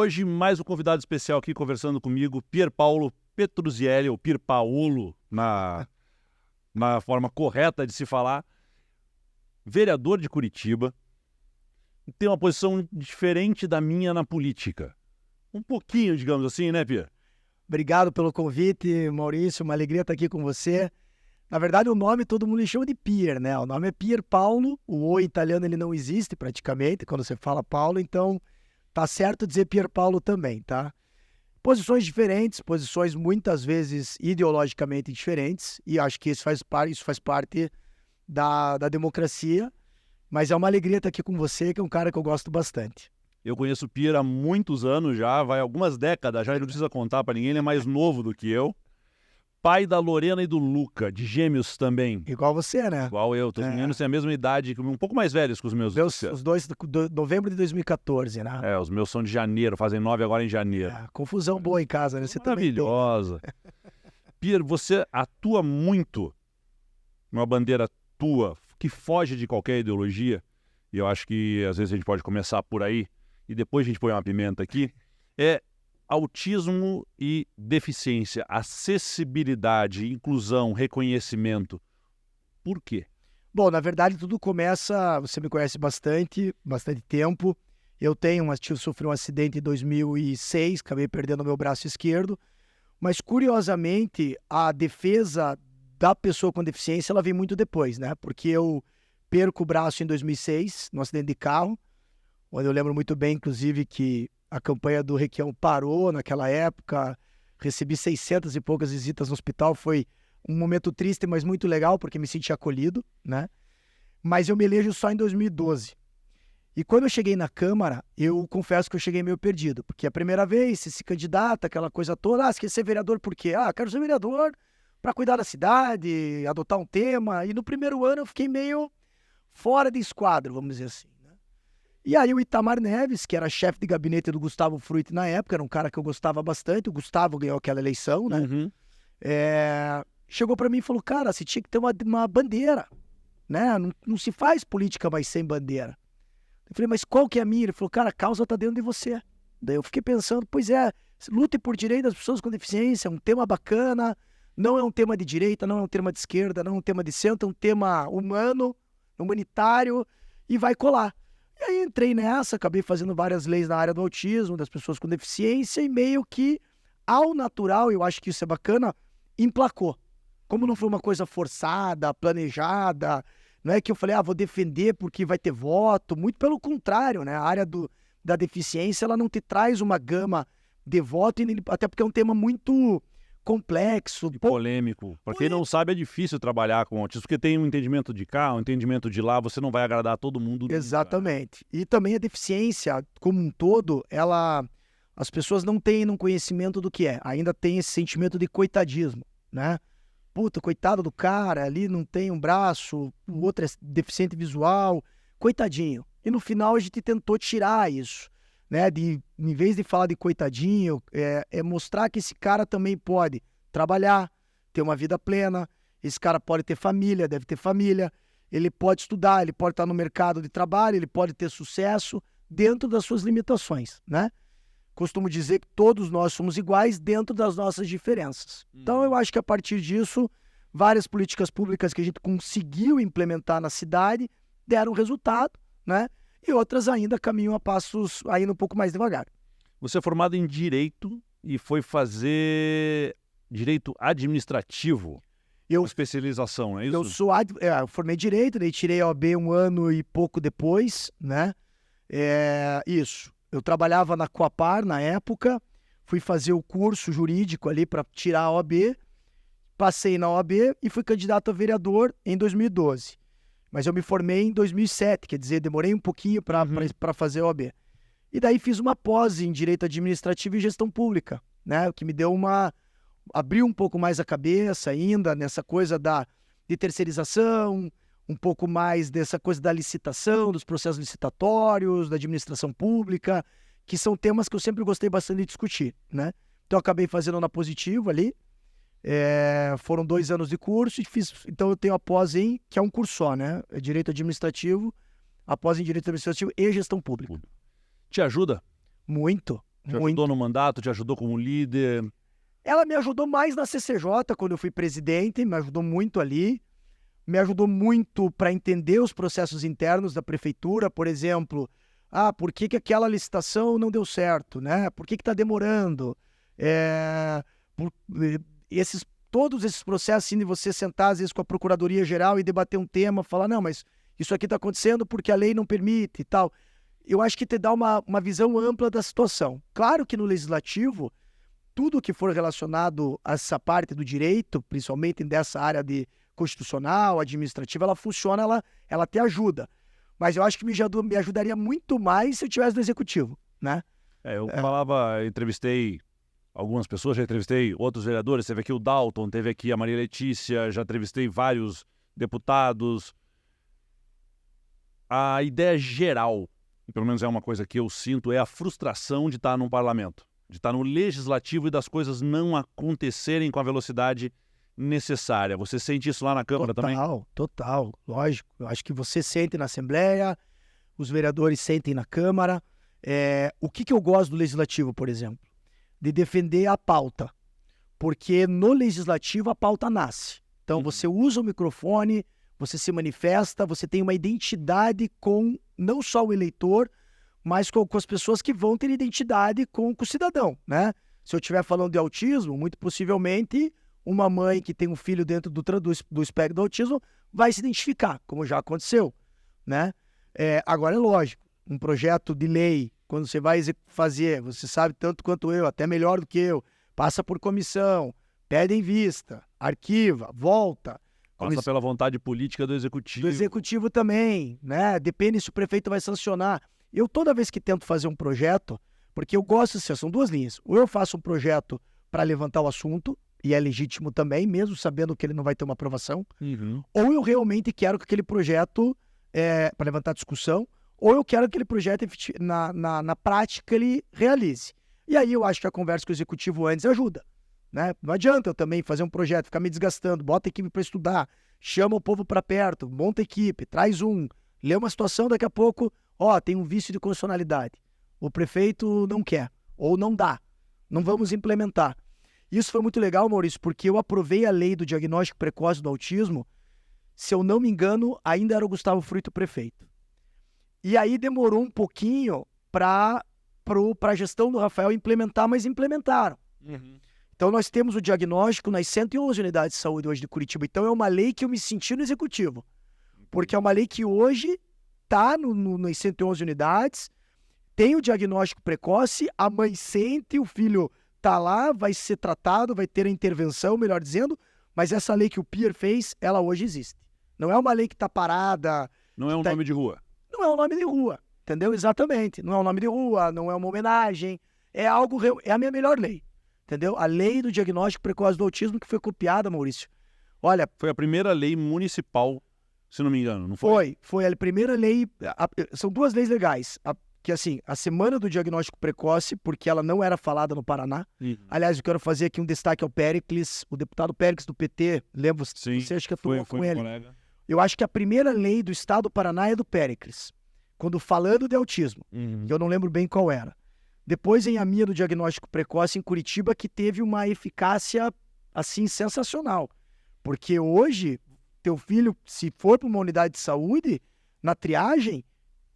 Hoje, mais um convidado especial aqui conversando comigo, Pierpaolo Petruzielli, ou Pierpaolo, na forma correta de se falar, vereador de Curitiba, tem uma posição diferente da minha na política. Um pouquinho, digamos assim, né, Pier? Obrigado pelo convite, Maurício, uma alegria estar aqui com você. Na verdade, o nome todo mundo chama de Pier, né? O nome é Pierpaolo, o O italiano ele não existe praticamente quando você fala Paulo, então tá certo dizer Pierpaolo também, tá? Posições diferentes, posições muitas vezes ideologicamente diferentes, e acho que isso faz parte da democracia, mas é uma alegria estar aqui com você, que é um cara que eu gosto bastante. Eu conheço o Pier há muitos anos já, vai algumas décadas já, ele não precisa contar pra ninguém, ele é mais novo do que eu. Pai da Lorena e do Luca, de gêmeos também. Igual você, né? Igual eu, todos os meninos têm a mesma idade, um pouco mais velhos que os meus. Os dois, novembro de 2014, né? Os meus são de janeiro, fazem 9 agora em janeiro. Confusão boa em casa, né? Você maravilhosa. Pier, você atua muito numa bandeira tua, que foge de qualquer ideologia, e eu acho que às vezes a gente pode começar por aí, e depois a gente põe uma pimenta aqui, é autismo e deficiência, acessibilidade, inclusão, reconhecimento. Por quê? Bom, na verdade tudo começa, você me conhece bastante tempo. Eu sofri um acidente em 2006, acabei perdendo meu braço esquerdo, mas curiosamente a defesa da pessoa com deficiência ela vem muito depois, né? Porque eu perco o braço em 2006, num acidente de carro, onde eu lembro muito bem, inclusive, que a campanha do Requião parou naquela época, recebi 600 e poucas visitas no hospital, foi um momento triste, mas muito legal, porque me senti acolhido, né? Mas eu me elejo só em 2012. E quando eu cheguei na Câmara, eu confesso que eu cheguei meio perdido, porque a primeira vez você se candidata, aquela coisa toda, você quer ser vereador por quê? Quero ser vereador para cuidar da cidade, adotar um tema, e no primeiro ano eu fiquei meio fora de esquadro, vamos dizer assim. E aí o Itamar Neves, que era chefe de gabinete do Gustavo Fruit na época, era um cara que eu gostava bastante, o Gustavo ganhou aquela eleição, né? Uhum. Chegou para mim e falou, cara, você tinha que ter uma bandeira, né? Não se faz política mais sem bandeira. Eu falei, mas qual que é a minha? Ele falou, cara, a causa tá dentro de você. Daí eu fiquei pensando, pois é, lute por direito das pessoas com deficiência, é um tema bacana, não é um tema de direita, não é um tema de esquerda, não é um tema de centro, é um tema humano, humanitário, e vai colar. E aí entrei nessa, acabei fazendo várias leis na área do autismo, das pessoas com deficiência, e meio que, ao natural, eu acho que isso é bacana, emplacou. Como não foi uma coisa forçada, planejada, não é que eu falei, vou defender porque vai ter voto, muito pelo contrário, né? A área da deficiência, ela não te traz uma gama de voto, até porque é um tema muito complexo. E polêmico. Para quem não sabe, é difícil trabalhar com autismo, porque tem um entendimento de cá, um entendimento de lá, você não vai agradar todo mundo. Exatamente. E também a deficiência, como um todo, as pessoas não têm um conhecimento do que é. Ainda tem esse sentimento de coitadismo, né? Puta, coitado do cara, ali não tem um braço, o outro é deficiente visual, coitadinho. E no final a gente tentou tirar isso, né? Em vez de falar de coitadinho, é mostrar que esse cara também pode trabalhar, ter uma vida plena, esse cara pode ter família, deve ter família, ele pode estudar, ele pode estar no mercado de trabalho, ele pode ter sucesso dentro das suas limitações, né? Costumo dizer que todos nós somos iguais dentro das nossas diferenças. Então eu acho que a partir disso, várias políticas públicas que a gente conseguiu implementar na cidade deram resultado, né? E outras ainda caminham a passos ainda um pouco mais devagar. Você é formado em Direito e foi fazer Direito Administrativo. Uma especialização, não é isso? Eu formei Direito, daí tirei a OAB um ano e pouco depois, né? Isso. Eu trabalhava na Coapar na época, fui fazer o curso jurídico ali para tirar a OAB, passei na OAB e fui candidato a vereador em 2012. Mas eu me formei em 2007, quer dizer, demorei um pouquinho para fazer a OAB. E daí fiz uma pós em Direito Administrativo e Gestão Pública, né? O que me deu abriu um pouco mais a cabeça ainda nessa coisa de terceirização, um pouco mais dessa coisa da licitação, dos processos licitatórios, da administração pública, que são temas que eu sempre gostei bastante de discutir, né? Então eu acabei fazendo na Positivo ali, foram 2 anos de curso, então eu tenho a pós que é um curso só, né? É Direito Administrativo, a pós em Direito Administrativo e Gestão Pública. Te ajuda? Muito. Te ajudou no mandato, te ajudou como líder? Ela me ajudou mais na CCJ, quando eu fui presidente, me ajudou muito ali. Me ajudou muito para entender os processos internos da prefeitura, por exemplo, por que aquela licitação não deu certo, né? Por que está demorando? Todos esses processos, assim, de você sentar, às vezes, com a Procuradoria-Geral e debater um tema, falar, não, mas isso aqui está acontecendo porque a lei não permite e tal. Eu acho que te dá uma visão ampla da situação. Claro que no Legislativo, tudo que for relacionado a essa parte do direito, principalmente dessa área de constitucional, administrativa, ela funciona, ela te ajuda. Mas eu acho que me ajudaria muito mais se eu tivesse no executivo, né? Entrevistei algumas pessoas, já entrevistei outros vereadores, teve aqui o Dalton, teve aqui a Maria Letícia, já entrevistei vários deputados. A ideia geral, pelo menos é uma coisa que eu sinto, é a frustração de estar num parlamento, de estar no legislativo e das coisas não acontecerem com a velocidade necessária. Você sente isso lá na Câmara também? Total, lógico. Eu acho que você sente na Assembleia, os vereadores sentem na Câmara. O que eu gosto do Legislativo, por exemplo? De defender a pauta. Porque no Legislativo a pauta nasce. Então você usa o microfone, você se manifesta, você tem uma identidade com não só o eleitor, mas com as pessoas que vão ter identidade com o cidadão, né? Se eu estiver falando de autismo, muito possivelmente uma mãe que tem um filho dentro do espectro do autismo vai se identificar, como já aconteceu, né? Agora é lógico, um projeto de lei, quando você vai fazer, você sabe tanto quanto eu, até melhor do que eu, passa por comissão, pede em vista, arquiva, volta. Passa pela vontade política do executivo. Do executivo também, né? Depende se o prefeito vai sancionar. Eu toda vez que tento fazer um projeto, porque eu gosto assim, são duas linhas. Ou eu faço um projeto para levantar o assunto, e é legítimo também, mesmo sabendo que ele não vai ter uma aprovação, ou eu realmente quero que aquele projeto, para levantar discussão, ou eu quero que aquele projeto, na prática, ele realize. E aí eu acho que a conversa com o executivo antes ajuda, né? Não adianta eu também fazer um projeto, ficar me desgastando, bota a equipe para estudar, chama o povo para perto, monta a equipe, traz lê uma situação, daqui a pouco, tem um vício de constitucionalidade. O prefeito não quer, ou não dá, não vamos implementar. Isso foi muito legal, Maurício, porque eu aprovei a lei do diagnóstico precoce do autismo, se eu não me engano, ainda era o Gustavo Fruito prefeito. E aí demorou um pouquinho para a gestão do Rafael implementar, mas implementaram. Então nós temos o diagnóstico nas 111 unidades de saúde hoje de Curitiba. Então é uma lei que eu me senti no executivo, porque é uma lei que hoje está nas 111 unidades, tem o diagnóstico precoce, a mãe sente, o filho tá lá, vai ser tratado, vai ter a intervenção, melhor dizendo, mas essa lei que o Pierre fez, ela hoje existe. Não é uma lei que tá parada. Não é um nome de rua. Não é um nome de rua, entendeu? Exatamente. Não é um nome de rua, não é uma homenagem, é a minha melhor lei, entendeu? A lei do diagnóstico precoce do autismo que foi copiada, Maurício. Olha... Foi a primeira lei municipal, se não me engano, não foi? Foi a primeira lei, são duas leis legais. Que assim, a semana do diagnóstico precoce, porque ela não era falada no Paraná. Aliás, eu quero fazer aqui um destaque ao Péricles, o deputado Péricles do PT, lembra? Sim, você acha que atuou com ele? Colega. Eu acho que a primeira lei do estado do Paraná é do Péricles, quando falando de autismo, que eu não lembro bem qual era. Depois vem a minha do diagnóstico precoce em Curitiba, que teve uma eficácia, assim, sensacional. Porque hoje, teu filho, se for para uma unidade de saúde, na triagem,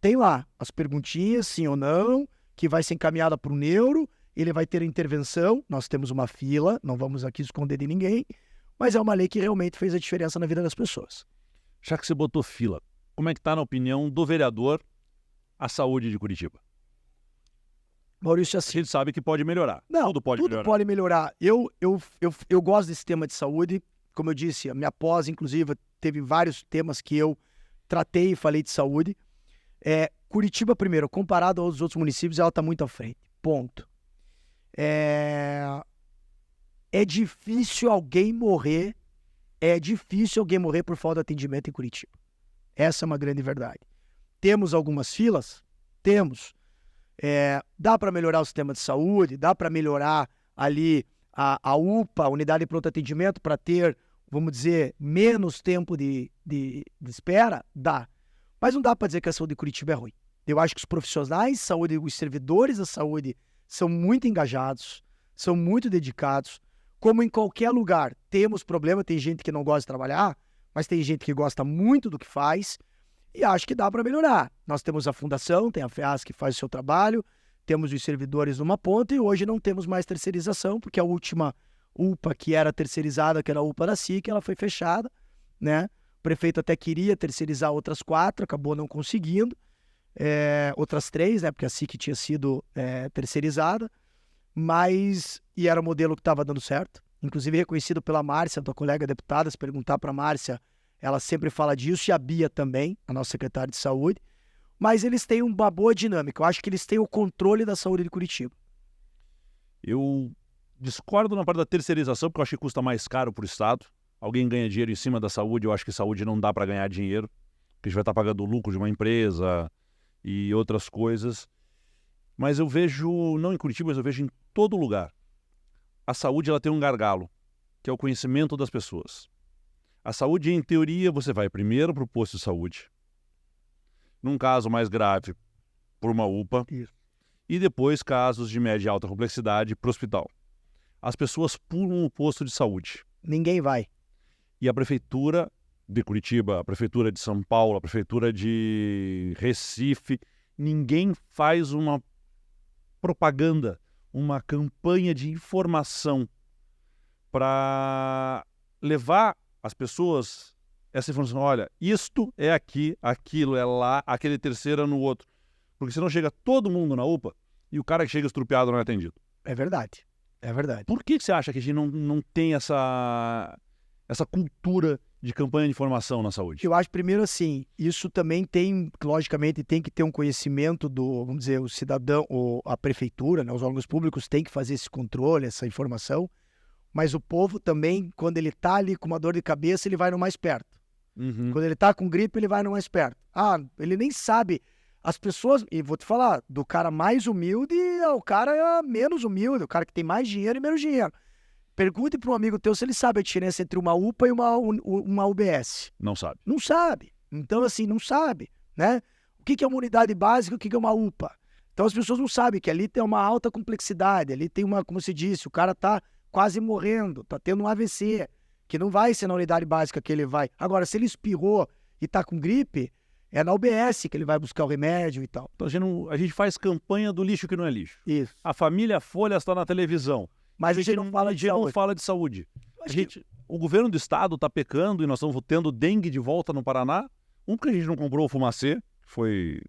tem lá as perguntinhas, sim ou não, que vai ser encaminhada para o neuro, ele vai ter a intervenção, nós temos uma fila, não vamos aqui esconder de ninguém, mas é uma lei que realmente fez a diferença na vida das pessoas. Já que você botou fila, como é que está, na opinião do vereador, a saúde de Curitiba? Maurício, assim... A gente sabe que pode melhorar. Não, tudo pode melhorar. Tudo pode melhorar. Eu gosto desse tema de saúde, como eu disse, a minha pós, inclusive, teve vários temas que eu tratei e falei de saúde. Curitiba, primeiro, comparado aos outros municípios, ela está muito à frente. Ponto. É difícil alguém morrer. É difícil alguém morrer por falta de atendimento em Curitiba. Essa é uma grande verdade. Temos algumas filas? Temos. Dá para melhorar o sistema de saúde, dá para melhorar ali a UPA, a Unidade de Pronto Atendimento, para ter, vamos dizer, menos tempo de espera? Dá. Mas não dá para dizer que a saúde de Curitiba é ruim. Eu acho que os profissionais de saúde, os servidores da saúde são muito engajados, são muito dedicados. Como em qualquer lugar, temos problema, tem gente que não gosta de trabalhar, mas tem gente que gosta muito do que faz e acho que dá para melhorar. Nós temos a fundação, tem a FEAS que faz o seu trabalho, temos os servidores numa ponta e hoje não temos mais terceirização, porque a última UPA que era terceirizada, que era a UPA da SIC, ela foi fechada, né? O prefeito até queria terceirizar outras 4, acabou não conseguindo. Outras 3, né? Porque a SIC tinha sido terceirizada, e era o modelo que estava dando certo. Inclusive reconhecido pela Márcia, tua colega deputada, se perguntar para a Márcia, ela sempre fala disso, e a Bia também, a nossa secretária de saúde. Mas eles têm uma boa dinâmica. Eu acho que eles têm o controle da saúde de Curitiba. Eu discordo na parte da terceirização, porque eu acho que custa mais caro para o Estado. Alguém ganha dinheiro em cima da saúde, eu acho que saúde não dá para ganhar dinheiro, porque a gente vai estar pagando o lucro de uma empresa e outras coisas. Mas eu vejo, não em Curitiba, mas eu vejo em todo lugar. A saúde ela tem um gargalo, que é o conhecimento das pessoas. A saúde, em teoria, você vai primeiro para o posto de saúde, num caso mais grave, por uma UPA, Isso. E depois casos de média e alta complexidade para o hospital. As pessoas pulam o posto de saúde. Ninguém vai. E a prefeitura de Curitiba, a prefeitura de São Paulo, a prefeitura de Recife, ninguém faz uma propaganda, uma campanha de informação para levar as pessoas essa informação. Olha, isto é aqui, aquilo é lá, aquele terceiro é no outro. Porque senão chega todo mundo na UPA e o cara que chega estrupiado não é atendido. É verdade. É verdade. Por que você acha que a gente não tem essa cultura de campanha de informação na saúde? Eu acho, primeiro, assim, isso também tem, logicamente, tem que ter um conhecimento do, vamos dizer, o cidadão, ou a prefeitura, né, os órgãos públicos têm que fazer esse controle, essa informação, mas o povo também, quando ele tá ali com uma dor de cabeça, ele vai no mais perto. Uhum. Quando ele tá com gripe, ele vai no mais perto. Ah, ele nem sabe. As pessoas, e vou te falar, do cara mais humilde ao cara menos humilde, o cara que tem mais dinheiro e menos dinheiro. Pergunte para um amigo teu se ele sabe a diferença entre uma UPA e uma UBS. Não sabe. Não sabe. Então, assim, não sabe, né? O que é uma unidade básica, o que é uma UPA? Então, as pessoas não sabem que ali tem uma alta complexidade, ali tem uma, como se disse, o cara tá quase morrendo, tá tendo um AVC, que não vai ser na unidade básica que ele vai. Agora, se ele espirrou e tá com gripe, é na UBS que ele vai buscar o remédio e tal. Então a gente faz campanha do lixo que não é lixo. Isso. A família Folha está na televisão. Mas a gente não fala de saúde. Não fala de saúde. O governo do estado está pecando e nós estamos tendo dengue de volta no Paraná. Porque a gente não comprou o fumacê,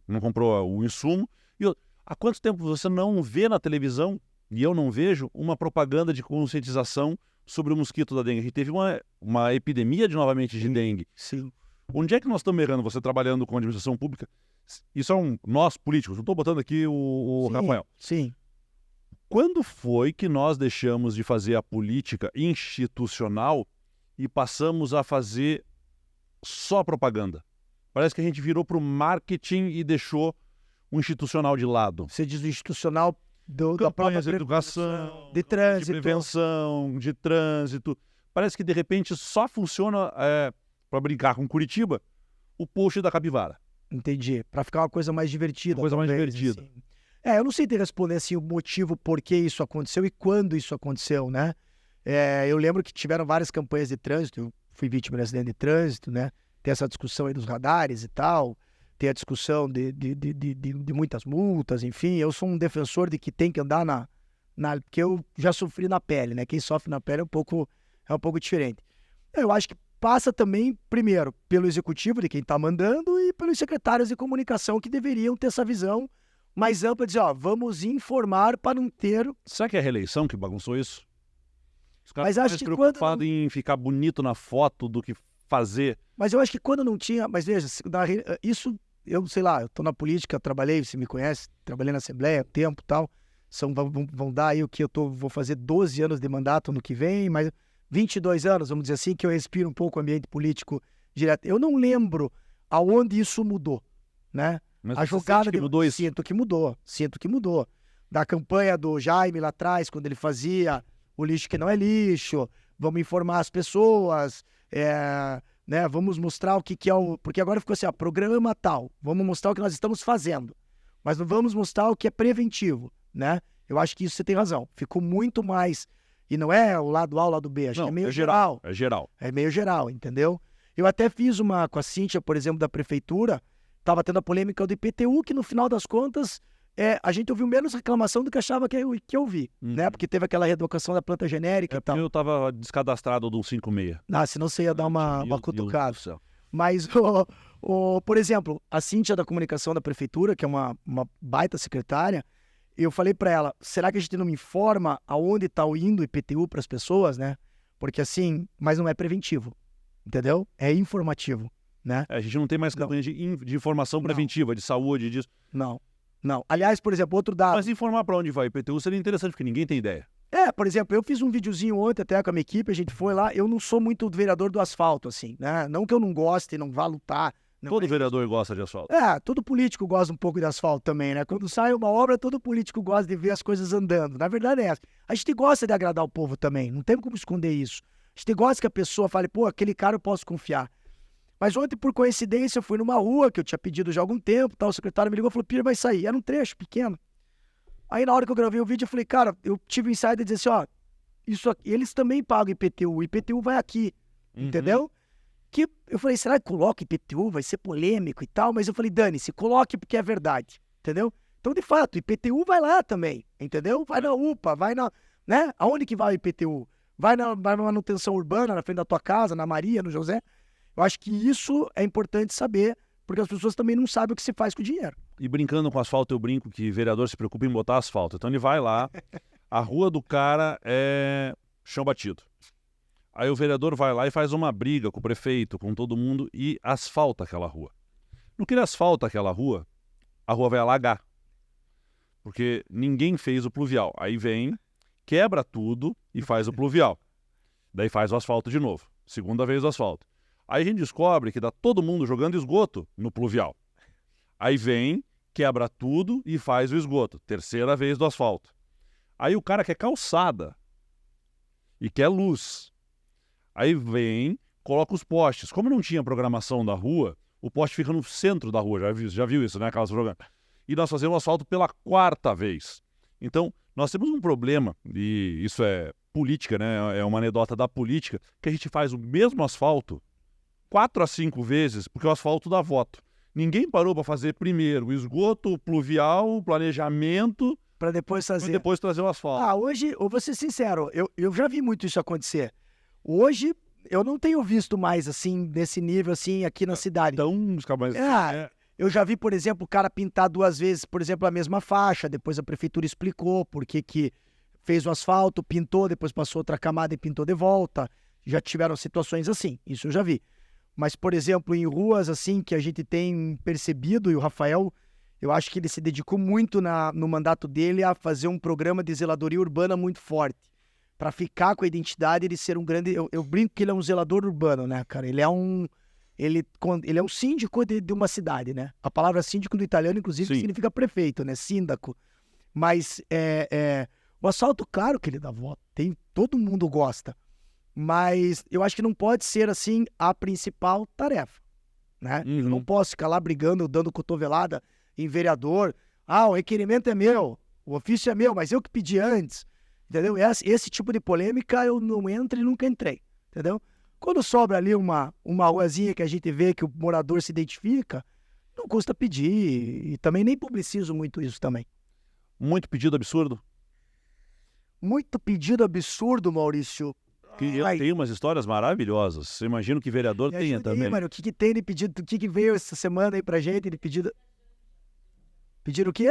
não comprou o insumo. E há quanto tempo você não vê na televisão, e eu não vejo, uma propaganda de conscientização sobre o mosquito da dengue? A gente teve uma epidemia novamente de dengue. Sim. Onde é que nós estamos errando? Você trabalhando com administração pública, isso é nós políticos, não estou botando aqui o Rafael. Sim. Quando foi que nós deixamos de fazer a política institucional e passamos a fazer só propaganda? Parece que a gente virou para o marketing e deixou o institucional de lado. Você diz o institucional da própria de educação, de trânsito, de prevenção, de trânsito. Parece que de repente só funciona, para brincar com Curitiba, o post da capivara. Entendi. Para ficar uma coisa mais divertida. Uma coisa mais divertida. Assim. Eu não sei te responder assim, o motivo por que isso aconteceu e quando isso aconteceu, né? Eu lembro que tiveram várias campanhas de trânsito, eu fui vítima de acidente de trânsito, né? Tem essa discussão aí dos radares e tal, tem a discussão de muitas multas, enfim. Eu sou um defensor de que tem que andar porque eu já sofri na pele, né? Quem sofre na pele é um pouco diferente. Eu acho que passa também, primeiro, pelo executivo de quem está mandando e pelos secretários de comunicação que deveriam ter essa visão mais ampla, dizer, vamos informar para não ter... Será que é a reeleição que bagunçou isso? Os caras Mas acho que preocupados em ficar bonito na foto do que fazer. Mas eu acho que quando não tinha... Mas veja, isso, eu sei lá, eu tô na política, trabalhei, você me conhece, trabalhei na Assembleia, tempo e tal, vão dar aí o que vou fazer 12 anos de mandato no que vem, mas 22 anos, vamos dizer assim, que eu respiro um pouco o ambiente político direto. Eu não lembro aonde isso mudou, né? Mas a jogada que mudou isso? Sinto que mudou. Da campanha do Jaime lá atrás, quando ele fazia o lixo que não é lixo, vamos informar as pessoas, né? Vamos mostrar o que é o... Porque agora ficou assim, programa tal, vamos mostrar o que nós estamos fazendo, mas não vamos mostrar o que é preventivo, né? Eu acho que isso você tem razão. Ficou muito mais... E não é o lado A ou o lado B, acho que é meio geral. É geral. É meio geral, entendeu? Eu até fiz uma com a Cíntia, por exemplo, da prefeitura, tava tendo a polêmica do IPTU, que no final das contas, a gente ouviu menos reclamação do que achava que eu vi, né? Porque teve aquela reeducação da planta genérica e tal. Eu tava descadastrado do 156. Ah, senão você ia dar uma cutucada. Deus do céu. Mas, por exemplo, a Cíntia da comunicação da prefeitura, que é uma baita secretária, eu falei para ela, será que a gente não me informa aonde está indo o IPTU para as pessoas, né? Porque assim, mas não é preventivo, entendeu? É informativo, né? A gente não tem mais campanha de informação preventiva, de saúde, disso. Não. Aliás, por exemplo, outro dado... Mas informar para onde vai o IPTU seria interessante, porque ninguém tem ideia. Por exemplo, eu fiz um videozinho ontem até com a minha equipe, a gente foi lá, eu não sou muito vereador do asfalto, assim, né? Não que eu não goste, não vá lutar. Todo vereador gosta de asfalto. Todo político gosta um pouco de asfalto também, né? Quando sai uma obra, todo político gosta de ver as coisas andando. Na verdade é essa. A gente gosta de agradar o povo também, não tem como esconder isso. A gente gosta que a pessoa fale, pô, aquele cara eu posso confiar. Mas ontem, por coincidência, eu fui numa rua que eu tinha pedido já há algum tempo, tal, o secretário me ligou e falou, Pira, vai sair. Era um trecho pequeno. Aí na hora que eu gravei o vídeo, eu falei, cara, eu tive o insight de dizer assim, ó, isso aqui, eles também pagam IPTU, o IPTU vai aqui, entendeu? Que eu falei, será que coloca IPTU? Vai ser polêmico e tal, mas eu falei, dane-se, coloque porque é verdade, entendeu? Então, de fato, IPTU vai lá também, entendeu? Vai na UPA, vai na, né? Aonde que vai o IPTU? Vai na manutenção urbana, na frente da tua casa, na Maria, no José. Eu acho que isso é importante saber, porque as pessoas também não sabem o que se faz com o dinheiro. E brincando com asfalto, eu brinco que vereador se preocupa em botar asfalto. Então ele vai lá, a rua do cara é chão batido. Aí o vereador vai lá e faz uma briga com o prefeito, com todo mundo, e asfalta aquela rua. No que ele asfalta aquela rua, a rua vai alagar. Porque ninguém fez o pluvial. Aí vem, quebra tudo e faz o pluvial. Daí faz o asfalto de novo. Segunda vez o asfalto. Aí a gente descobre que dá todo mundo jogando esgoto no pluvial. Aí vem, quebra tudo e faz o esgoto. Terceira vez do asfalto. Aí o cara quer calçada e quer luz. Aí vem, coloca os postes. Como não tinha programação da rua, o poste fica no centro da rua. Já viu isso, né? Aquelas programas. E nós fazemos o asfalto pela 4ª vez. Então, nós temos um problema, e isso é política, né? É uma anedota da política, que a gente faz o mesmo asfalto 4 a 5 vezes, porque o asfalto dá voto. Ninguém parou para fazer primeiro o esgoto, o pluvial, o planejamento, para depois fazer. Pra depois trazer o asfalto. Hoje, eu vou ser sincero, eu já vi muito isso acontecer. Hoje, eu não tenho visto mais, assim, nesse nível, assim, aqui na cidade. Eu já vi, por exemplo, o cara pintar 2 vezes, por exemplo, a mesma faixa, depois a prefeitura explicou por que fez o asfalto, pintou, depois passou outra camada e pintou de volta. Já tiveram situações assim, isso eu já vi. Mas, por exemplo, em ruas, assim, que a gente tem percebido, e o Rafael, eu acho que ele se dedicou muito no mandato dele a fazer um programa de zeladoria urbana muito forte, para ficar com a identidade de ser um grande... Eu brinco que ele é um zelador urbano, né, cara? Ele é um síndico de uma cidade, né? A palavra síndico do italiano, inclusive, significa prefeito, né? Síndaco. Mas o asfalto, claro que ele dá voto. Todo mundo gosta. Mas eu acho que não pode ser, assim, a principal tarefa, né? Eu não posso ficar lá brigando, dando cotovelada em vereador. O requerimento é meu, o ofício é meu, mas eu que pedi antes, entendeu? Esse tipo de polêmica eu não entro e nunca entrei, entendeu? Quando sobra ali uma ruazinha que a gente vê que o morador se identifica, não custa pedir, e também nem publicizo muito isso também. Muito pedido absurdo? Muito pedido absurdo, Maurício. Tem umas histórias maravilhosas. Você imagina que vereador tenha também. Aí, mano, o que tem de pedido? O que veio essa semana aí pra gente de pedido? Pediram o quê?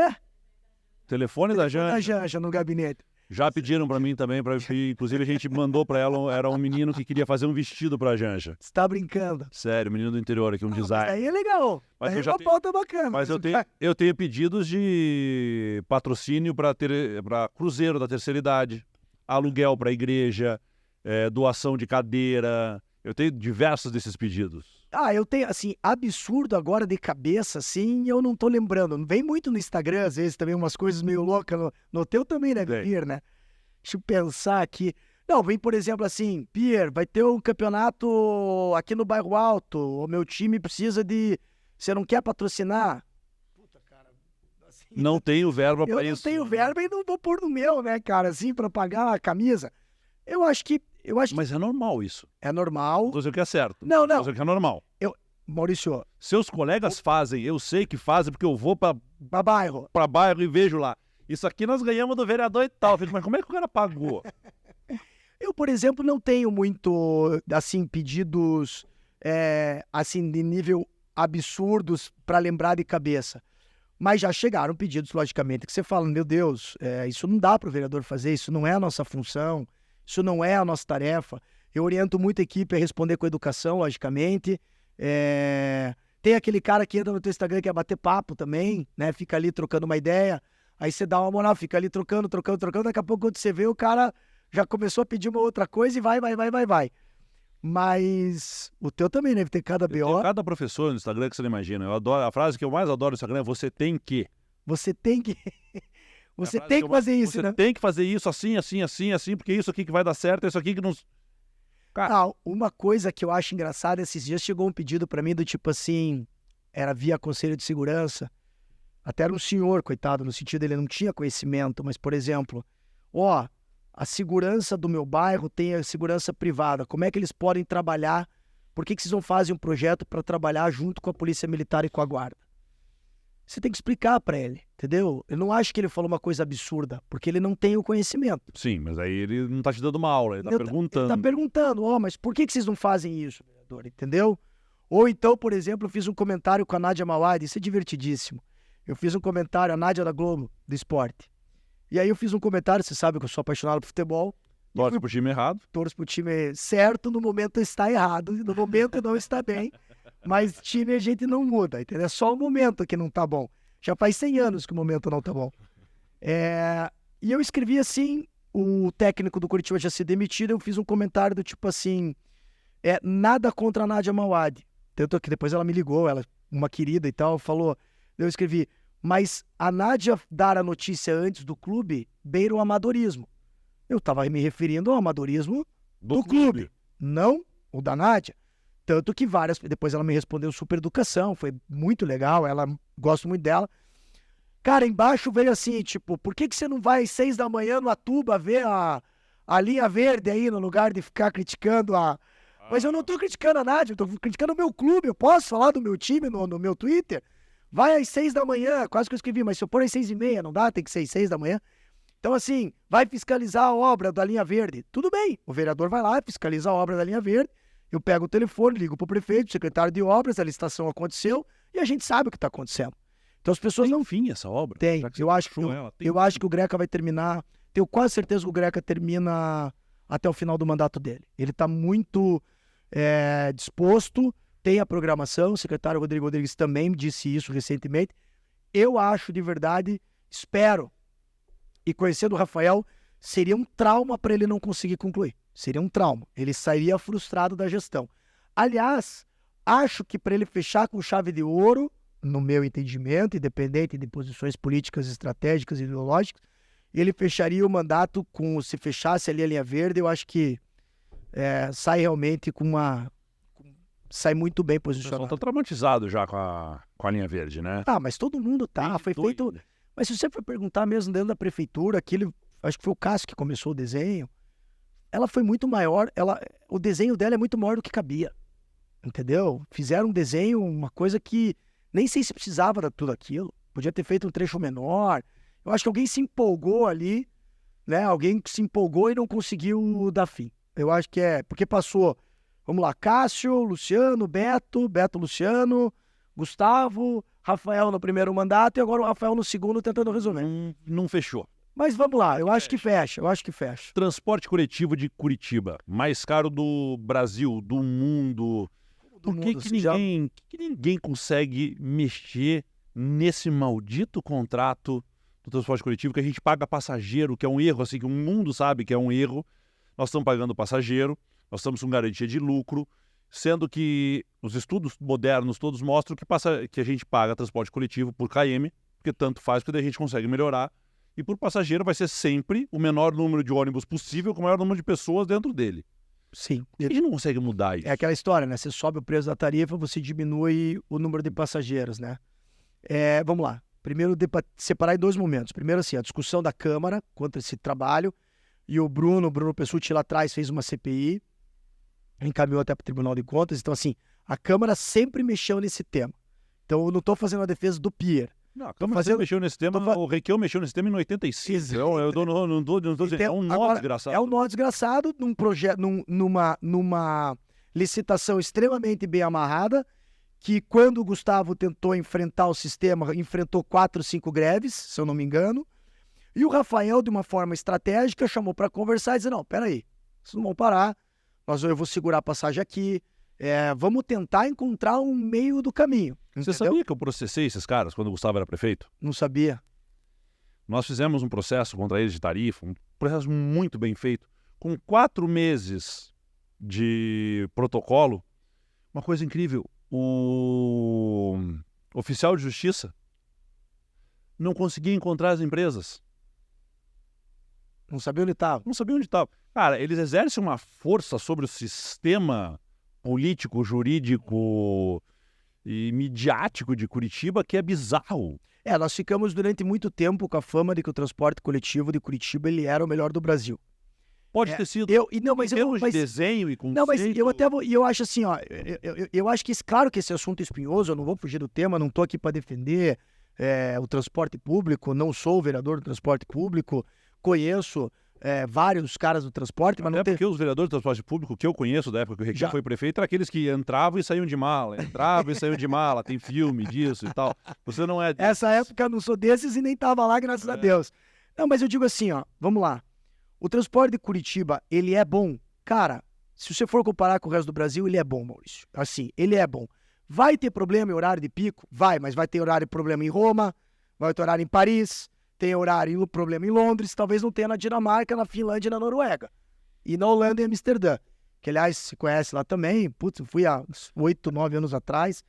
Telefone da Janja. Da Janja no gabinete. Já pediram pra mim também, inclusive a gente mandou pra ela, era um menino que queria fazer um vestido pra Janja. Você tá brincando? Sério, menino do interior aqui, um design. Mas aí é legal. Mas aí é uma pauta bacana. Mas eu tenho pedidos de patrocínio pra cruzeiro da terceira idade, aluguel pra igreja, doação de cadeira. Eu tenho diversos desses pedidos. Eu tenho, assim, absurdo agora de cabeça, assim, eu não tô lembrando. Vem muito no Instagram, às vezes, também umas coisas meio loucas. No teu também, né, Pierre, né? Deixa eu pensar aqui. Não, vem, por exemplo, assim, Pierre, vai ter um campeonato aqui no Bairro Alto, o meu time precisa de... Você não quer patrocinar? Puta, cara, assim, Não tenho verba Eu para não isso. tenho verba e não vou pôr no meu, né, cara? Assim, pra pagar a camisa. Eu acho que Mas é normal isso. é normal. Não tô dizendo que é certo. Não, Tô não. dizendo que é normal. Maurício, Seus colegas fazem, eu sei que fazem, porque eu vou para bairro. bairro e vejo lá. Isso aqui nós ganhamos do vereador e tal. Eu fico, mas como é que o cara pagou? Eu, por exemplo, não tenho muito, assim, pedidos, assim, de nível absurdos para lembrar de cabeça. Mas já chegaram pedidos, logicamente, que você fala, meu Deus, isso não dá para o vereador fazer, isso não é a nossa função, isso não é a nossa tarefa. Eu oriento muito a equipe a responder com educação, logicamente. Tem aquele cara que entra no teu Instagram que quer bater papo também, né? Fica ali trocando uma ideia, aí você dá uma moral, fica ali trocando, daqui a pouco quando você vê, o cara já começou a pedir uma outra coisa e vai. Mas o teu também deve ter cada Tem BO. cada professor no Instagram que você não imagina. Eu adoro, a frase que eu mais adoro no Instagram é você tem que. Você tem que... Você É a frase tem que eu fazer mais- isso, você né? tem que fazer isso assim, porque isso aqui que vai dar certo, é isso aqui que não... Ah, uma coisa que eu acho engraçada, esses dias chegou um pedido pra mim do tipo assim, era via Conselho de Segurança, até era um senhor, coitado, no sentido ele não tinha conhecimento, mas, por exemplo, a segurança do meu bairro tem a segurança privada, como é que eles podem trabalhar, por que vocês não fazem um projeto para trabalhar junto com a Polícia Militar e com a Guarda? Você tem que explicar pra ele, entendeu? Eu não acho que ele falou uma coisa absurda, porque ele não tem o conhecimento. Sim, mas aí ele não tá te dando uma aula, ele tá Ele perguntando. tá perguntando, mas por que vocês não fazem isso, vereador? Entendeu? Ou então, por exemplo, eu fiz um comentário com a Nádia Mawad, isso é divertidíssimo. Eu fiz um comentário, a Nádia da Globo, do esporte. E aí eu fiz um comentário, você sabe que eu sou apaixonado por futebol, Torce pro time errado. torço pro time certo, no momento está errado, no momento não está bem, mas time a gente não muda, entendeu? É só o momento que não tá bom. Já faz 100 anos que o momento não tá bom. E eu escrevi assim, o técnico do Curitiba tinha sido demitido, eu fiz um comentário do tipo assim, nada contra a Nádia Mawad. Tanto que depois ela me ligou, ela, uma querida e tal, falou, eu escrevi, mas a Nádia dar a notícia antes do clube beira o amadorismo. Eu tava me referindo ao amadorismo do clube, não o da Nádia. Tanto que depois ela me respondeu super educação, foi muito legal, ela, gosto muito dela. Cara, embaixo veio assim, tipo, por que você não vai às 6 da manhã no Atuba ver a linha verde aí, no lugar de ficar criticando a... Mas eu não tô criticando a Nádia, eu tô criticando o meu clube, eu posso falar do meu time no meu Twitter? Vai às 6 da manhã, quase que eu escrevi, mas se eu pôr às 6h30, não dá? Tem que ser às 6 da manhã. Então assim, vai fiscalizar a obra da linha verde. Tudo bem, o vereador vai lá, fiscaliza a obra da linha verde, eu pego o telefone, ligo pro prefeito, secretário de obras, a licitação aconteceu e a gente sabe o que tá acontecendo. Então as pessoas Tem fim essa obra? Tem, Já que você eu acho puxou ela, tem eu acho que o Greca vai terminar, tenho quase certeza que o Greca termina até o final do mandato dele. Ele está muito disposto, tem a programação, o secretário Rodrigo Rodrigues também disse isso recentemente. Eu acho de verdade, espero, e conhecendo o Rafael, seria um trauma para ele não conseguir concluir. Seria um trauma. Ele sairia frustrado da gestão. Aliás, acho que para ele fechar com chave de ouro, no meu entendimento, independente de posições políticas, estratégicas e ideológicas, ele fecharia o mandato se fechasse ali a linha verde, eu acho que sai realmente sai muito bem O pessoal posicionado. tá traumatizado já com a linha verde, né? Ah, mas todo mundo tá, foi feito... Mas se você for perguntar mesmo dentro da prefeitura, acho que foi o Cássio que começou o desenho, ela foi muito maior, o desenho dela é muito maior do que cabia, entendeu? Fizeram um desenho, uma coisa que nem sei se precisava de tudo aquilo, podia ter feito um trecho menor. Eu acho que alguém se empolgou ali, né? Alguém se empolgou e não conseguiu dar fim. Eu acho que porque passou, vamos lá, Cássio, Luciano, Beto, Luciano, Gustavo, Rafael no primeiro mandato e agora o Rafael no segundo tentando resolver. Não fechou. Mas vamos lá, eu acho que fecha. Transporte coletivo de Curitiba, mais caro do Brasil, do mundo. Por que ninguém consegue mexer nesse maldito contrato do transporte coletivo que a gente paga passageiro, que é um erro, assim, que o mundo sabe que é um erro. Nós estamos pagando passageiro, nós estamos com garantia de lucro, sendo que os estudos modernos todos mostram que a gente paga transporte coletivo por KM, porque tanto faz, porque daí a gente consegue melhorar. E por passageiro vai ser sempre o menor número de ônibus possível com o maior número de pessoas dentro dele. Sim. A gente não consegue mudar isso. É aquela história, né? Você sobe o preço da tarifa, você diminui o número de passageiros, né? Vamos lá. Primeiro, separar em 2 momentos. Primeiro, assim, a discussão da Câmara contra esse trabalho. E o Bruno Pessutti lá atrás fez uma CPI, encaminhou até para o Tribunal de Contas. Então, assim, a Câmara sempre mexeu nesse tema. Então, eu não estou fazendo a defesa do Pier. Não, a Câmara sempre mexeu nesse tema, o Requião mexeu nesse tema em 85. Eu não estou dizendo, é um nó agora, desgraçado. É um nó desgraçado num projeto, numa licitação extremamente bem amarrada, que quando o Gustavo tentou enfrentar o sistema, enfrentou 4, 5 greves, se eu não me engano. E o Rafael, de uma forma estratégica, chamou para conversar e disse, não, peraí, vocês não vão parar, eu vou segurar a passagem aqui, vamos tentar encontrar um meio do caminho. Você sabia que eu processei esses caras quando o Gustavo era prefeito? Não sabia. Nós fizemos um processo contra eles de tarifa, um processo muito bem feito, com 4 meses de protocolo. Uma coisa incrível, o oficial de justiça não conseguia encontrar as empresas. Não sabia onde estava. Não sabia onde estava. Cara, eles exercem uma força sobre o sistema político, jurídico e midiático de Curitiba que é bizarro. Nós ficamos durante muito tempo com a fama de que o transporte coletivo de Curitiba ele era o melhor do Brasil. Pode ter sido. Mas em termos de desenho e conceito. Não, mas eu até vou, e eu acho assim, ó, eu acho que, claro que esse assunto é espinhoso, eu não vou fugir do tema, não estou aqui para defender o transporte público, não sou o vereador do transporte público, conheço vários caras do transporte, mas não tem... porque os vereadores do transporte público que eu conheço da época que o Requião foi prefeito, eram aqueles que entravam e saíam de mala, tem filme disso e tal. Você não é... Essa época eu não sou desses e nem estava lá, graças a Deus. Não, mas eu digo assim, ó, vamos lá. O transporte de Curitiba, ele é bom? Cara, se você for comparar com o resto do Brasil, ele é bom, Maurício. Assim, ele é bom. Vai ter problema em horário de pico? Vai, mas vai ter problema em Roma, vai ter horário em Paris, tem problema em Londres, talvez não tenha na Dinamarca, na Finlândia e na Noruega. E na Holanda e Amsterdã. Que, aliás, se conhece lá também. Putz, eu fui há uns 8, 9 anos atrás.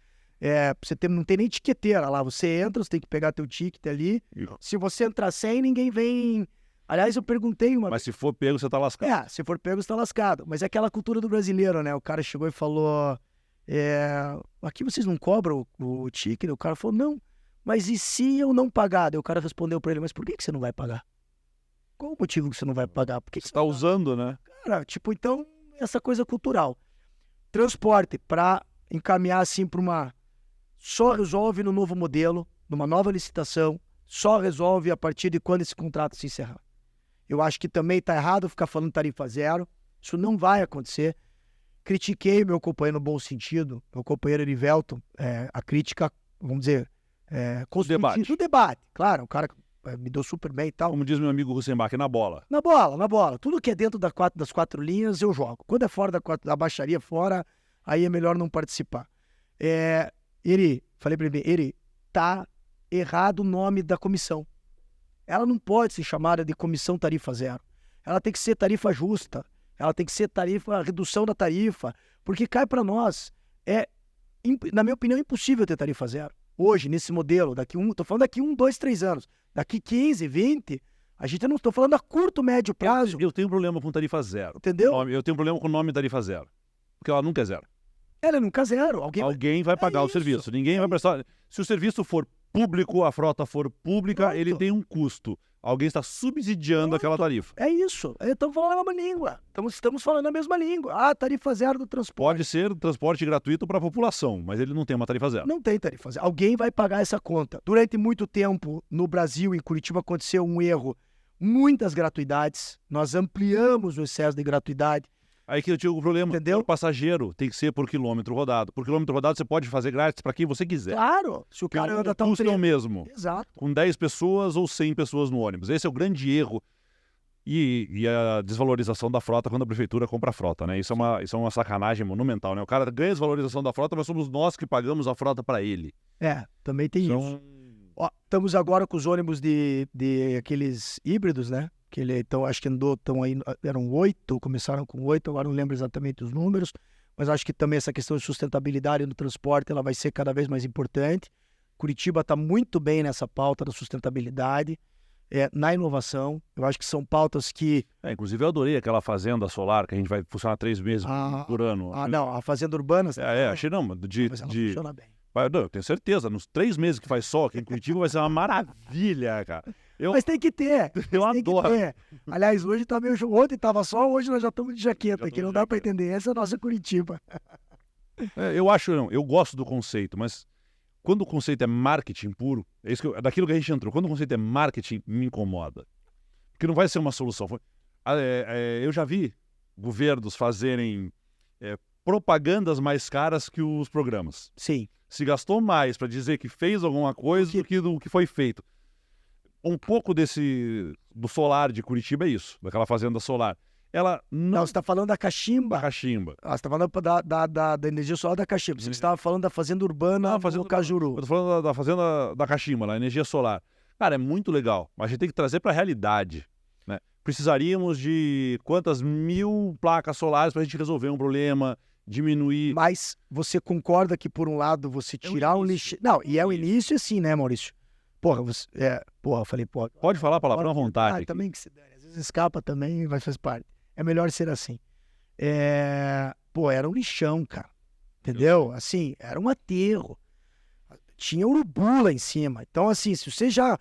Não tem nem etiqueteira lá. Você entra, você tem que pegar teu ticket ali. Se você entrar sem, ninguém vem... Aliás, eu perguntei uma... Mas se for pego, você tá lascado. Se for pego, você tá lascado. Mas é aquela cultura do brasileiro, né? O cara chegou e falou... aqui vocês não cobram o ticket? O cara falou, não. Mas e se eu não pagar? Daí o cara respondeu pra ele, mas por que você não vai pagar? Qual o motivo que você não vai pagar? Por que você tá usando, né? Cara, então, essa coisa cultural. Transporte, pra encaminhar assim pra uma... Só resolve no novo modelo, numa nova licitação, só resolve a partir de quando esse contrato se encerrar. Eu acho que também tá errado ficar falando tarifa zero. Isso não vai acontecer. Critiquei meu companheiro no bom sentido, meu companheiro Erivelton, a crítica, vamos dizer... O debate, claro, o cara me deu super bem e tal. Como diz meu amigo Rosenbach, na bola. Na bola. Tudo que é dentro das 4 linhas eu jogo. Quando é fora da baixaria fora, aí é melhor não participar. Falei pra ele, tá errado o nome da comissão. Ela não pode ser chamada de comissão tarifa zero. Ela tem que ser tarifa justa. Ela tem que ser redução da tarifa, porque cai para nós. Na minha opinião, impossível ter tarifa zero. Hoje, nesse modelo, tô falando daqui 1, 2, 3 anos, daqui 15, 20, a gente não estou falando a curto, médio prazo. Eu tenho problema com tarifa zero. Entendeu? Eu tenho problema com o nome tarifa zero, porque ela nunca é zero. Ela nunca é zero. Alguém vai pagar o serviço, ninguém vai prestar. Se o serviço for público, a frota for pública, ele tem um custo. Alguém está subsidiando aquela tarifa. É isso. Estamos falando a mesma língua. Estamos falando a mesma língua. Tarifa zero do transporte. Pode ser transporte gratuito para a população, mas ele não tem uma tarifa zero. Não tem tarifa zero. Alguém vai pagar essa conta. Durante muito tempo, no Brasil, em Curitiba, aconteceu um erro. Muitas gratuidades. Nós ampliamos o excesso de gratuidade. Aí que eu tive o problema. Entendeu? O passageiro tem que ser por quilômetro rodado. Por quilômetro rodado você pode fazer grátis para quem você quiser. Claro. Se o cara anda tão custo é o mesmo. Exato. Com 10 pessoas ou 100 pessoas no ônibus. Esse é o grande erro. E a desvalorização da frota quando a prefeitura compra a frota, né? Isso é uma sacanagem monumental, né? O cara ganha a desvalorização da frota, mas somos nós que pagamos a frota para ele. Também tem isso. Estamos agora com os ônibus de aqueles híbridos, né? Então, acho que eram 8, começaram com 8, agora não lembro exatamente os números, mas acho que também essa questão de sustentabilidade no transporte, ela vai ser cada vez mais importante. Curitiba está muito bem nessa pauta da sustentabilidade, na inovação. Eu acho que são pautas que... inclusive eu adorei aquela fazenda solar que a gente vai funcionar 3 meses por ano. Não, a fazenda urbana... achei não, mas ela funciona bem. Não, eu tenho certeza, nos 3 meses que faz sol aqui em Curitiba vai ser uma maravilha, cara. Mas tem que ter. Eu tem adoro. Que ter. Aliás, hoje tá meio... Ontem tava sol, hoje nós já estamos de jaqueta aqui. Não dá para entender. Essa é a nossa Curitiba. Eu gosto do conceito, mas quando o conceito é marketing puro, é isso daquilo que a gente entrou, quando o conceito é marketing, me incomoda. Porque não vai ser uma solução. Eu já vi governos fazerem propagandas mais caras que os programas. Sim. Se gastou mais para dizer que fez alguma coisa do que do que foi feito. Um pouco do solar de Curitiba é isso, daquela fazenda solar. Ela não... você está falando da Cachimba. Da Cachimba. Você está falando da energia solar da Cachimba. Você estava falando da fazenda urbana do Cajuru. Eu estou falando da fazenda da Cachimba, da energia solar. Cara, é muito legal, mas a gente tem que trazer para a realidade. Né? Precisaríamos de quantas 1000 placas solares para a gente resolver um problema, diminuir... Mas você concorda que, por um lado, você tirar um lixo... Não, e é o início assim, né, Maurício? Porra, eu falei, porra... Pode falar a palavra à vontade. Também que se dane. Às vezes escapa também, mas faz parte. É melhor ser assim. Era um lixão, cara. Entendeu? Assim, era um aterro. Tinha urubu lá em cima. Então, assim, se você já...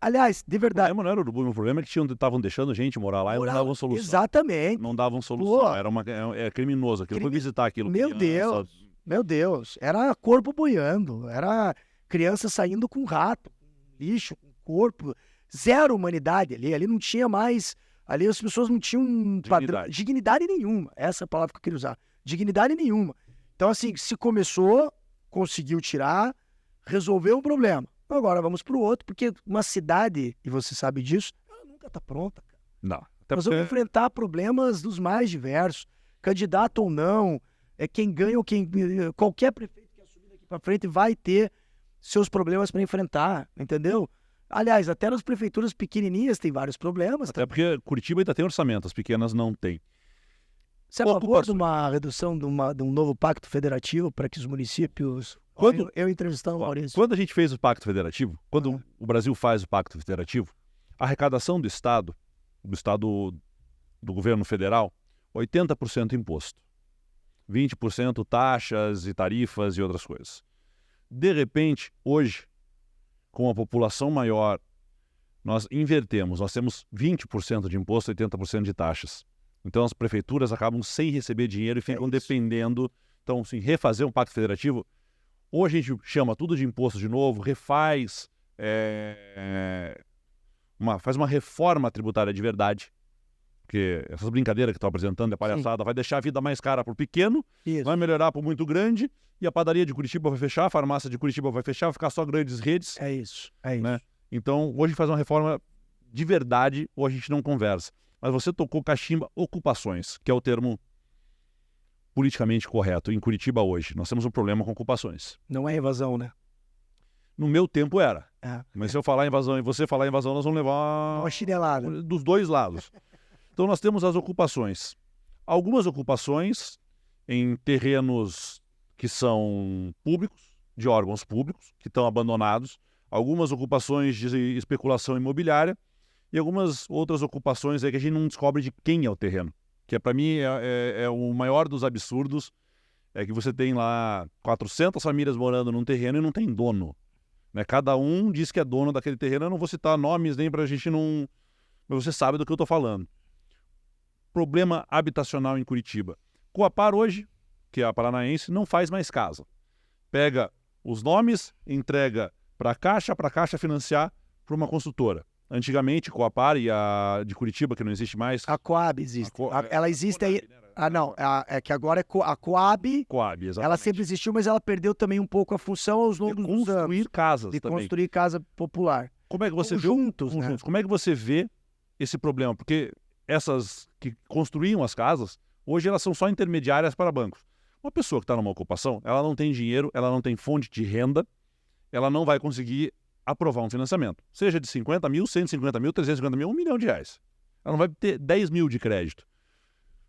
Aliás, de verdade... O problema não era urubu, o problema é que estavam deixando gente morar lá e não davam solução. Exatamente. Não davam solução. Era criminoso. Aquilo foi visitar aquilo. Meu Deus. Era corpo boiando. Era criança saindo com rato, com lixo, com corpo. Zero humanidade ali. Ali não tinha mais... Ali as pessoas não tinham dignidade nenhuma. Essa é a palavra que eu queria usar. Dignidade nenhuma. Então, assim, se começou, conseguiu tirar, resolveu o problema. Agora vamos para o outro, porque uma cidade, e você sabe disso, ela nunca está pronta, cara. Não. Nós vamos enfrentar problemas dos mais diversos. Candidato ou não, quem ganha ou quem... Qualquer prefeito que assumir daqui para frente vai ter seus problemas para enfrentar, entendeu? Aliás, até nas prefeituras pequenininhas tem vários problemas. Até porque Curitiba ainda tem orçamento, as pequenas não têm. Você é a favor de uma redução de um novo pacto federativo para que os municípios... Eu entrevistando o Maurício. Quando a gente fez o pacto federativo, quando o Brasil faz o pacto federativo, a arrecadação do Estado do governo federal, 80% imposto. 20% taxas e tarifas e outras coisas. De repente, hoje, com a população maior, nós invertemos. Nós temos 20% de imposto e 80% de taxas. Então, as prefeituras acabam sem receber dinheiro e ficam dependendo. Então, assim, refazer um pacto federativo, ou a gente chama tudo de imposto de novo, refaz, faz uma reforma tributária de verdade, porque essas brincadeiras que estão apresentando, a palhaçada, vai deixar a vida mais cara para o pequeno, vai melhorar para o muito grande, e a padaria de Curitiba vai fechar, a farmácia de Curitiba vai fechar, vai ficar só grandes redes. É isso. Né? Então, hoje faz uma reforma de verdade, ou a gente não conversa. Mas você tocou Cachimba ocupações, que é o termo politicamente correto. Em Curitiba hoje, nós temos um problema com ocupações. Não é invasão, né? No meu tempo era. Mas se eu falar invasão e você falar invasão, nós vamos levar uma chinelada dos dois lados. Então nós temos as ocupações. Algumas ocupações em terrenos que são públicos, de órgãos públicos, que estão abandonados. Algumas ocupações de especulação imobiliária e algumas outras ocupações aí que a gente não descobre de quem é o terreno. Que para mim é o maior dos absurdos, é que você tem lá 400 famílias morando num terreno e não tem dono. Né? Cada um diz que é dono daquele terreno. Eu não vou citar nomes nem para a gente não... Mas você sabe do que eu estou falando. Problema habitacional em Curitiba. Coapar hoje, que é a paranaense, não faz mais casa. Pega os nomes, entrega para a Caixa financiar para uma construtora. Antigamente, Coapar e a de Curitiba, que não existe mais... A Coab existe. Ela existe aí... Não. É que agora é a Coab. Coab, exatamente. Ela sempre existiu, mas ela perdeu também um pouco a função aos longos dos anos. Construir casas de também. Construir casa popular. Como é que você juntos, né? Como é que você vê esse problema? Porque essas que construíam as casas, hoje elas são só intermediárias para bancos. Uma pessoa que está numa ocupação, ela não tem dinheiro, ela não tem fonte de renda, ela não vai conseguir aprovar um financiamento. Seja de 50 mil, 150 mil, 350 mil, R$1 milhão. Ela não vai ter 10 mil de crédito.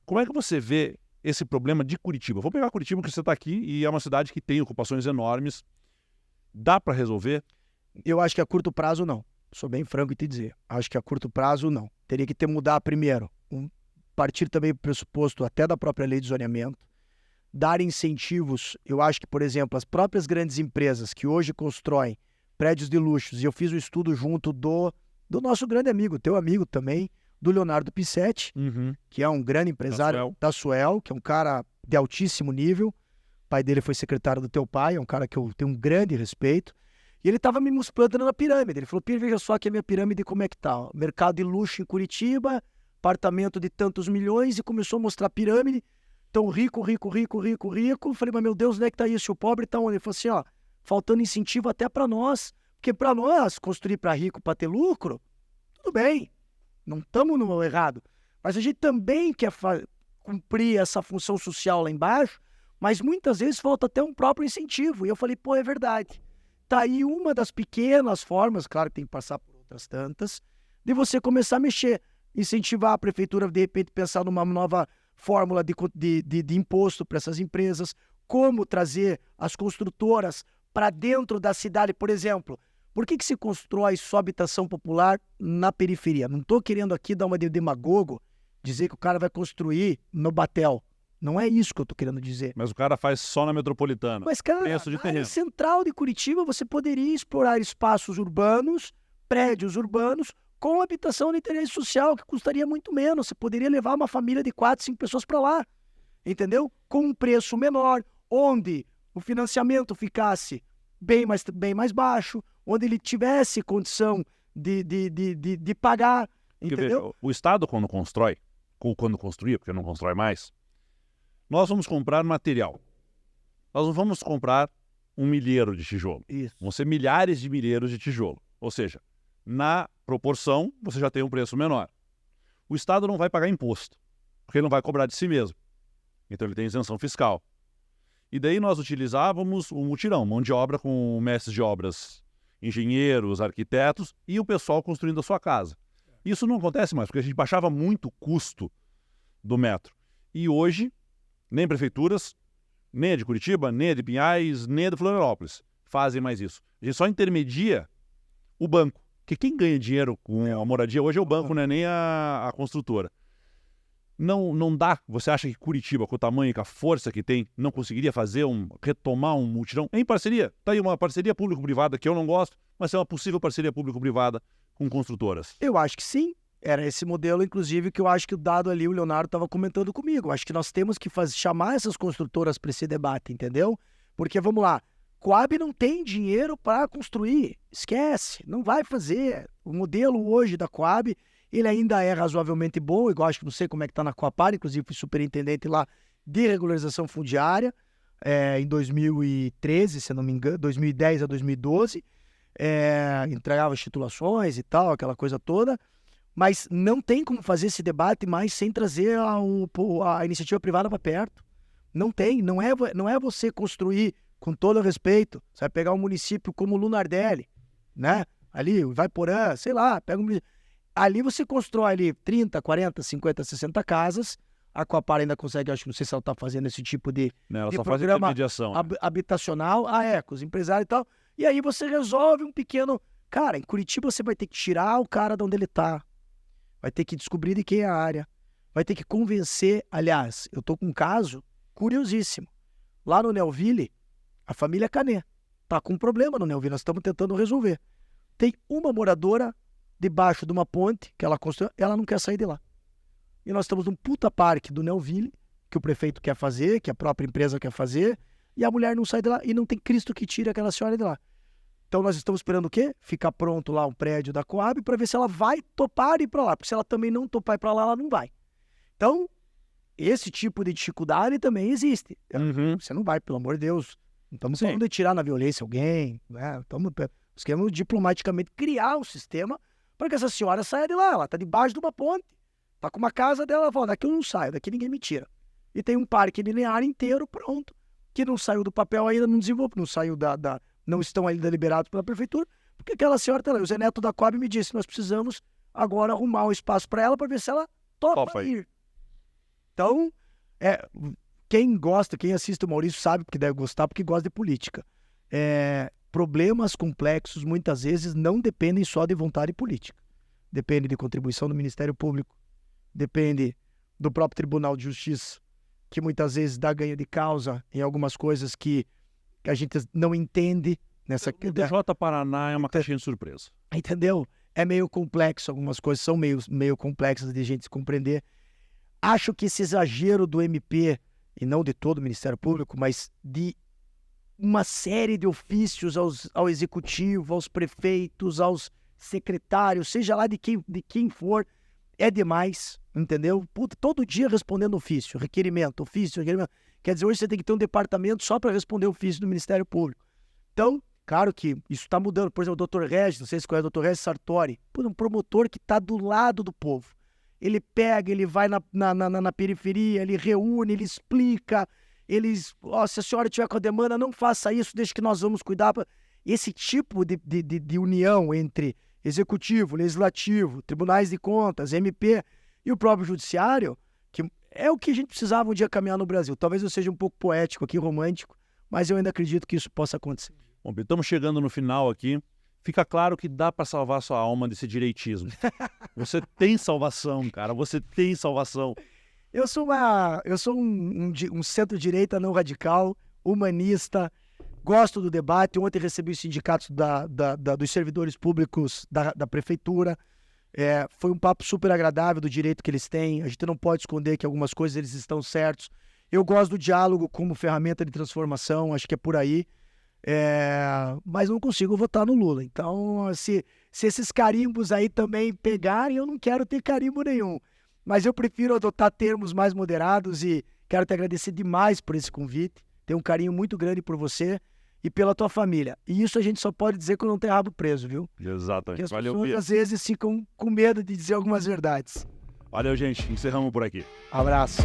Como é que você vê esse problema de Curitiba? Vou pegar Curitiba, porque você está aqui e é uma cidade que tem ocupações enormes. Dá para resolver? Eu acho que a curto prazo não. Sou bem franco em te dizer. Acho que a curto prazo não. Teria que mudar primeiro. Partir também do pressuposto até da própria lei de zoneamento. dar incentivos. Eu acho que, por exemplo, as próprias grandes empresas que hoje constroem prédios de luxos, e eu fiz um estudo junto do nosso grande amigo, teu amigo também, do Leonardo Pissetti, que é um grande empresário da Suel, que é um cara de altíssimo nível. O pai dele foi secretário do teu pai, é um cara que eu tenho um grande respeito. E ele estava me mostrando na pirâmide. Ele falou, Pir, veja só aqui a minha pirâmide como é que tá. Ó. Mercado de luxo em Curitiba, apartamento de tantos milhões, e começou a mostrar a pirâmide. Então, rico, rico, rico, rico, rico. Falei, mas meu Deus, onde é que tá isso? O pobre tá onde? Ele falou assim, ó, faltando incentivo até para nós. Porque para nós, construir para rico, para ter lucro, tudo bem. Não estamos no errado. Mas a gente também quer cumprir essa função social lá embaixo, mas muitas vezes falta até um próprio incentivo. E eu falei, pô, é verdade. Tá aí uma das pequenas formas, claro que tem que passar por outras tantas, de você começar a mexer, incentivar a prefeitura, de repente, pensar numa nova fórmula de imposto para essas empresas, como trazer as construtoras para dentro da cidade, por exemplo. Por que se constrói só habitação popular na periferia? Não estou querendo aqui dar uma de demagogo, dizer que o cara vai construir no Batel. Não é isso que eu estou querendo dizer. Mas o cara faz só na metropolitana. Mas, cara, na área central de Curitiba, você poderia explorar espaços urbanos, prédios urbanos, com habitação de interesse social, que custaria muito menos. Você poderia levar uma família de 4, 5 pessoas para lá, entendeu? Com um preço menor, onde o financiamento ficasse bem mais baixo, onde ele tivesse condição de pagar, entendeu? Veja, o Estado, quando constrói, ou quando construía, porque não constrói mais, nós vamos comprar material. Nós não vamos comprar um milheiro de tijolo. Isso. Vão ser milhares de milheiros de tijolo. Ou seja, na proporção, você já tem um preço menor. O Estado não vai pagar imposto, porque ele não vai cobrar de si mesmo. Então ele tem isenção fiscal. E daí nós utilizávamos o mutirão, mão de obra com mestres de obras, engenheiros, arquitetos e o pessoal construindo a sua casa. Isso não acontece mais, porque a gente baixava muito o custo do metro. E hoje, nem prefeituras, nem a de Curitiba, nem a de Pinhais, nem a de Florianópolis fazem mais isso. A gente só intermedia o banco. Porque quem ganha dinheiro com a moradia hoje é o banco, não é nem a construtora. Não dá. Você acha que Curitiba, com o tamanho e com a força que tem, não conseguiria retomar um mutirão em parceria? Tá aí uma parceria público-privada que eu não gosto, mas é uma possível parceria público-privada com construtoras. Eu acho que sim. Era esse modelo, inclusive, que eu acho que o dado ali, o Leonardo estava comentando comigo. Acho que nós temos que chamar essas construtoras para esse debate, entendeu? Porque, vamos lá, Coab não tem dinheiro para construir. Esquece, não vai fazer. O modelo hoje da Coab, ele ainda é razoavelmente bom, igual acho que não sei como é que está na Coapar, inclusive fui superintendente lá de regularização fundiária em 2013, se não me engano, 2010 a 2012. Entregava as titulações e tal, aquela coisa toda. Mas não tem como fazer esse debate mais sem trazer a iniciativa privada para perto. Não tem. Não é você construir, com todo respeito, você vai pegar um município como Lunardelli, né? Ali, Ivaiporã, sei lá, pega um município. Ali você constrói ali 30, 40, 50, 60 casas. A Coapar ainda consegue, acho que não sei se ela está fazendo esse tipo de ela só programa faz intermediação, habitacional. Com os empresários e tal. E aí você resolve um pequeno... Cara, em Curitiba você vai ter que tirar o cara de onde ele está. Vai ter que descobrir de quem é a área. Vai ter que convencer. Aliás, eu tô com um caso curiosíssimo. Lá no Neuville, a família Canet tá com um problema no Neuville. Nós estamos tentando resolver. Tem uma moradora debaixo de uma ponte que ela construiu. Ela não quer sair de lá. E nós estamos num puta parque do Neuville, que o prefeito quer fazer, que a própria empresa quer fazer. E a mulher não sai de lá. E não tem Cristo que tire aquela senhora de lá. Então nós estamos esperando o quê? Ficar pronto lá um prédio da Coab para ver se ela vai topar ir para lá. Porque se ela também não topar ir para lá, ela não vai. Então, esse tipo de dificuldade também existe. Você não vai, pelo amor de Deus. Não estamos falando de tirar na violência alguém. Né? Nós queremos diplomaticamente criar um sistema para que essa senhora saia de lá. Ela está debaixo de uma ponte. Está com uma casa dela. Ela fala, daqui eu não saio, daqui ninguém me tira. E tem um parque linear inteiro pronto, que não saiu do papel ainda, não desenvolveu, não saiu não estão ainda liberados pela prefeitura, porque aquela senhora está lá. O Zé Neto da Coab me disse, nós precisamos agora arrumar um espaço para ela para ver se ela topa ir. Então, quem gosta, quem assiste o Maurício sabe porque deve gostar, porque gosta de política. Problemas complexos muitas vezes não dependem só de vontade política. Depende de contribuição do Ministério Público, depende do próprio Tribunal de Justiça, que muitas vezes dá ganho de causa em algumas coisas que a gente não entende nessa... O DJ Paraná é uma caixinha de surpresa. Entendeu? É meio complexo, algumas coisas são meio complexas de gente compreender. Acho que esse exagero do MP, e não de todo o Ministério Público, mas de uma série de ofícios ao executivo, aos prefeitos, aos secretários, seja lá de quem for, é demais, entendeu? Puta, todo dia respondendo ofício, requerimento. Quer dizer, hoje você tem que ter um departamento só para responder ofício do Ministério Público. Então, claro que isso está mudando. Por exemplo, o Dr. Regis, não sei se conhece o Dr. Regis Sartori, um promotor que está do lado do povo. Ele pega, ele vai na periferia, ele reúne, ele explica, se a senhora tiver com a demanda, não faça isso, deixa que nós vamos cuidar. Esse tipo de união entre executivo, legislativo, tribunais de contas, MP e o próprio judiciário, que é o que a gente precisava um dia caminhar no Brasil. Talvez eu seja um pouco poético aqui, romântico, mas eu ainda acredito que isso possa acontecer. Bom, estamos chegando no final aqui. Fica claro que dá para salvar sua alma desse direitismo. Você tem salvação, cara. Você tem salvação. Eu sou um centro-direita não radical, humanista, gosto do debate. Ontem recebi os sindicatos dos servidores públicos da prefeitura. Foi um papo super agradável do direito que eles têm. A gente não pode esconder que algumas coisas eles estão certos. Eu gosto do diálogo como ferramenta de transformação, acho que é por aí. Mas não consigo votar no Lula. Então, se esses carimbos aí também pegarem, eu não quero ter carimbo nenhum. Mas eu prefiro adotar termos mais moderados e quero te agradecer demais por esse convite. Tenho um carinho muito grande por você e pela tua família. E isso a gente só pode dizer quando não tem rabo preso, viu? Exatamente. Porque as Valeu, pessoas Pia. às vezes ficam com medo de dizer algumas verdades. Valeu, gente. Encerramos por aqui. Abraço.